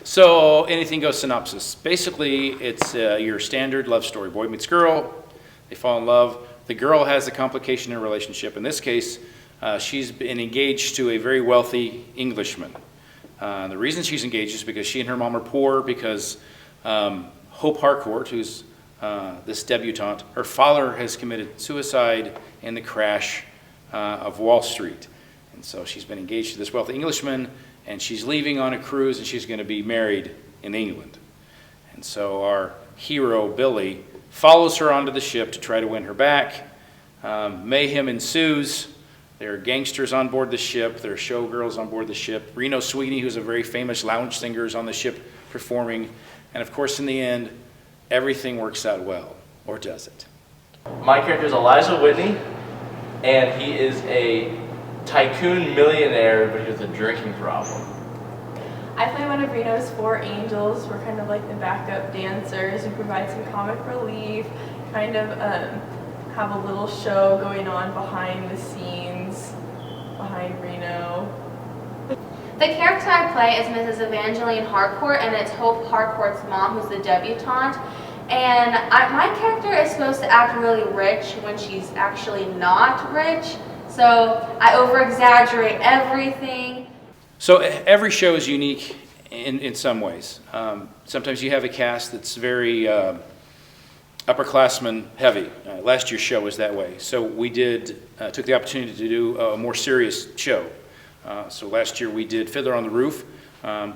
So anything goes synopsis. Basically, it's your standard love story. Boy meets girl, they fall in love. The girl has a complication in a relationship. In this case, she's been engaged to a very wealthy Englishman. The reason she's engaged is because she and her mom are poor because Hope Harcourt, who's this debutante, her father has committed suicide in the crash of Wall Street. And so she's been engaged to this wealthy Englishman, and she's leaving on a cruise, and she's going to be married in England. And so our hero, Billy, follows her onto the ship to try to win her back. Mayhem ensues. There are gangsters on board the ship. There are showgirls on board the ship. Reno Sweeney, who's a very famous lounge singer, is on the ship performing. And of course, in the end, everything works out well. Or does it? My character is Elijah Whitney, and he is a tycoon millionaire, but he has a drinking problem. I play one of Reno's four angels. We're kind of like the backup dancers who provide some comic relief, kind of have a little show going on behind the scenes, behind Reno. The character I play is Mrs. Evangeline Harcourt, and it's Hope Harcourt's mom, who's the debutante. And my character is supposed to act really rich when she's actually not rich. So I over-exaggerate everything. So every show is unique in some ways. Sometimes you have a cast that's very upperclassman heavy. Last year's show was that way. So we took the opportunity to do a more serious show. So last year we did Fiddler on the Roof,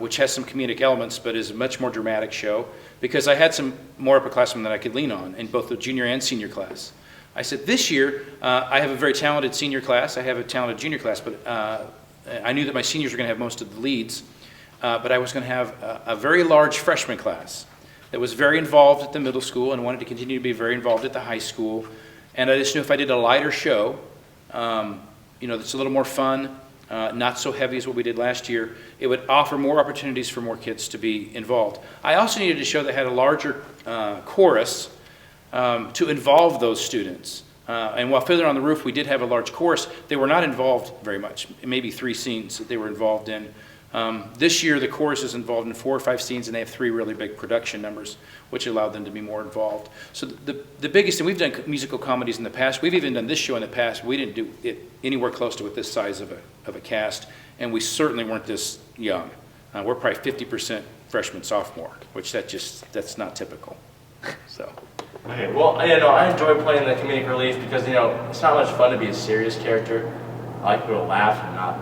which has some comedic elements, but is a much more dramatic show because I had some more upperclassmen that I could lean on in both the junior and senior class. I said, this year, I have a very talented senior class. I have a talented junior class, but I knew that my seniors were going to have most of the leads. But I was going to have a very large freshman class that was very involved at the middle school and wanted to continue to be very involved at the high school. And I just knew if I did a lighter show, that's a little more fun, not so heavy as what we did last year, it would offer more opportunities for more kids to be involved. I also needed a show that had a larger chorus to involve those students. And while Fiddler on the Roof, we did have a large chorus, they were not involved very much, maybe 3 scenes that they were involved in. This year, the chorus is involved in 4 or 5 scenes, and they have 3 really big production numbers, which allowed them to be more involved. So the biggest, and we've done musical comedies in the past, we've even done this show in the past, we didn't do it anywhere close to with this size of a cast, and we certainly weren't this young. We're probably 50% freshman, sophomore, which that's not typical. So. Okay, well, I enjoy playing the comedic relief because, it's not much fun to be a serious character. I like people to laugh and not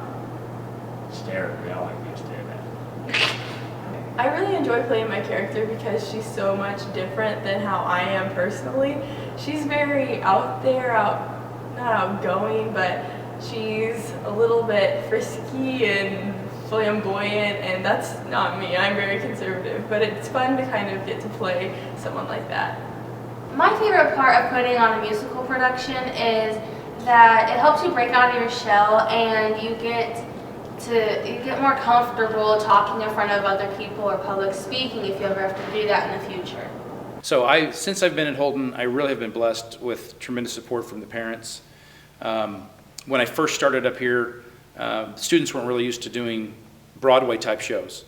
stare at me. I don't like being stared at. I really enjoy playing my character because she's so much different than how I am personally. She's very out there, not outgoing, but she's a little bit frisky and flamboyant, and that's not me. I'm very conservative, but it's fun to kind of get to play someone like that. My favorite part of putting on a musical production is that it helps you break out of your shell and you get more comfortable talking in front of other people or public speaking if you ever have to do that in the future. So since I've been at Holden, I really have been blessed with tremendous support from the parents. When I first started up here, students weren't really used to doing Broadway type shows.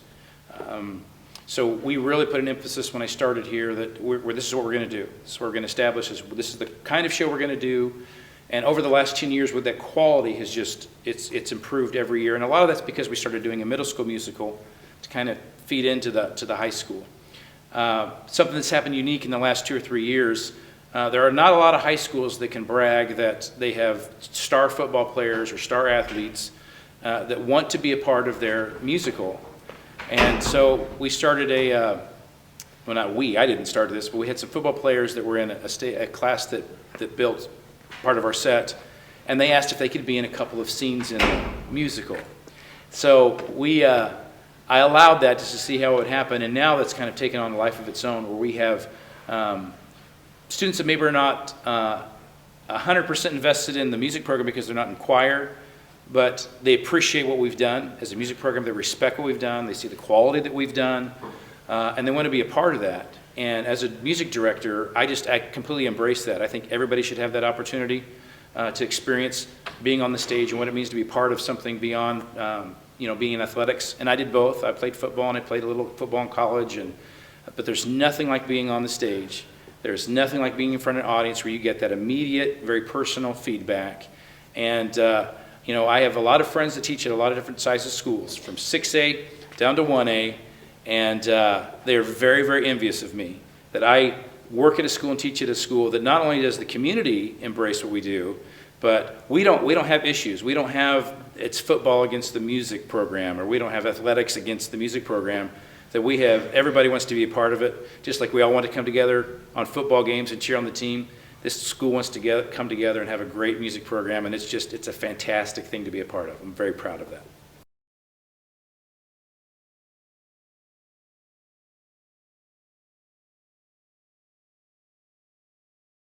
So we really put an emphasis when I started here that this is what we're going to do. This is what we're going to establish. This is the kind of show we're going to do. And over the last 10 years, with that quality has it's improved every year. And a lot of that's because we started doing a middle school musical to kind of feed into the high school. Something that's happened unique in the last 2 or 3 years. There are not a lot of high schools that can brag that they have star football players or star athletes that want to be a part of their musical. And so we started I didn't start this, but we had some football players that were in a class that built part of our set, and they asked if they could be in a couple of scenes in the musical. So I allowed that just to see how it would happen, and now that's kind of taken on a life of its own, where we have students that maybe are not 100% invested in the music program because they're not in choir, but they appreciate what we've done as a music program. They respect what we've done. They see the quality that we've done, and they want to be a part of that. And as a music director, I completely embrace that. I think everybody should have that opportunity to experience being on the stage and what it means to be part of something beyond being in athletics, and I did both. I played football and I played a little football in college, but there's nothing like being on the stage. There's nothing like being in front of an audience where you get that immediate, very personal feedback. And I have a lot of friends that teach at a lot of different sizes schools, from 6A down to 1A, and they're very, very envious of me that I work at a school and teach at a school that not only does the community embrace what we do, but we don't have issues. We don't have it's football against the music program, or we don't have athletics against the music program. That we have, everybody wants to be a part of it, just like we all want to come together on football games and cheer on the team. This school wants to come together and have a great music program, and it's a fantastic thing to be a part of. I'm very proud of that.